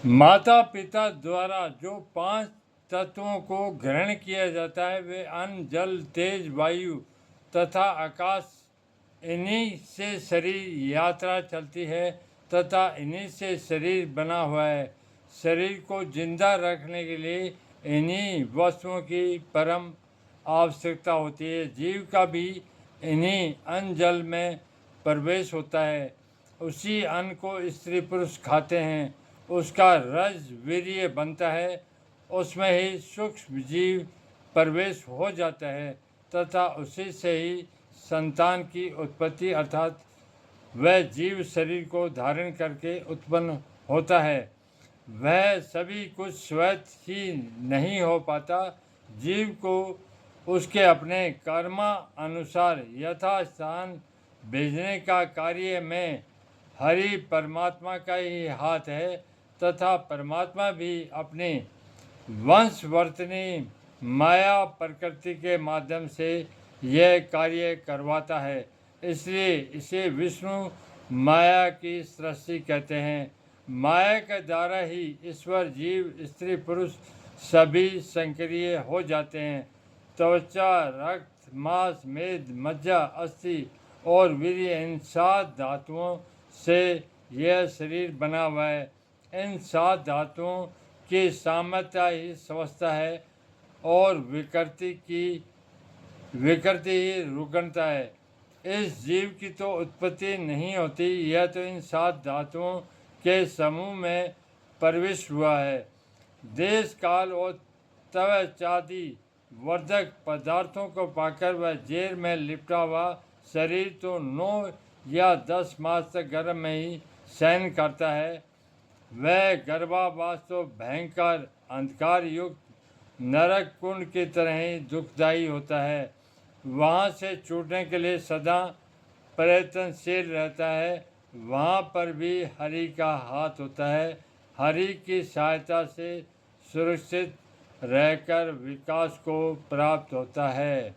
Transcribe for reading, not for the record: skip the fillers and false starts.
माता पिता द्वारा जो 5 तत्वों को ग्रहण किया जाता है वे अन्न, जल, तेज, वायु तथा आकाश। इन्हीं से शरीर यात्रा चलती है तथा इन्हीं से शरीर बना हुआ है। शरीर को जिंदा रखने के लिए इन्हीं वस्तुओं की परम आवश्यकता होती है। जीव का भी इन्हीं अन्न जल में प्रवेश होता है। उसी अन्न को स्त्री पुरुष खाते हैं, उसका रज वीर्य बनता है, उसमें ही सूक्ष्म जीव प्रवेश हो जाता है तथा उसी से ही संतान की उत्पत्ति अर्थात वह जीव शरीर को धारण करके उत्पन्न होता है। वह सभी कुछ स्वयं ही नहीं हो पाता। जीव को उसके अपने कर्मा अनुसार यथास्थान भेजने का कार्य में हरि परमात्मा का ही हाथ है तथा परमात्मा भी अपने वंशवर्तनी माया प्रकृति के माध्यम से यह कार्य करवाता है। इसलिए इसे विष्णु माया की सृष्टि कहते हैं। माया के द्वारा ही ईश्वर, जीव, स्त्री, पुरुष सभी संक्रिय हो जाते हैं। त्वचा, रक्त, मांस, मेद, मज्जा, अस्थि और वीर्य, इन 7 धातुओं से यह शरीर बना हुआ है। इन 7 धातुओं की सामर्थ्य ही स्वस्थता है और विकृति ही रुग्णता है। इस जीव की तो उत्पत्ति नहीं होती, यह तो इन 7 धातुओं के समूह में प्रविष्ट हुआ है। देश काल और त्वचादि वर्धक पदार्थों को पाकर वह जेल में लिपटा हुआ शरीर तो 9 या 10 मास तक गर्भ में ही सहन करता है। वह गर्भावास तो भयंकर अंधकार युक्त नरक कुंड की तरह ही दुखदायी होता है। वहाँ से छूटने के लिए सदा प्रयत्नशील रहता है। वहाँ पर भी हरि का हाथ होता है। हरि की सहायता से सुरक्षित रहकर विकास को प्राप्त होता है।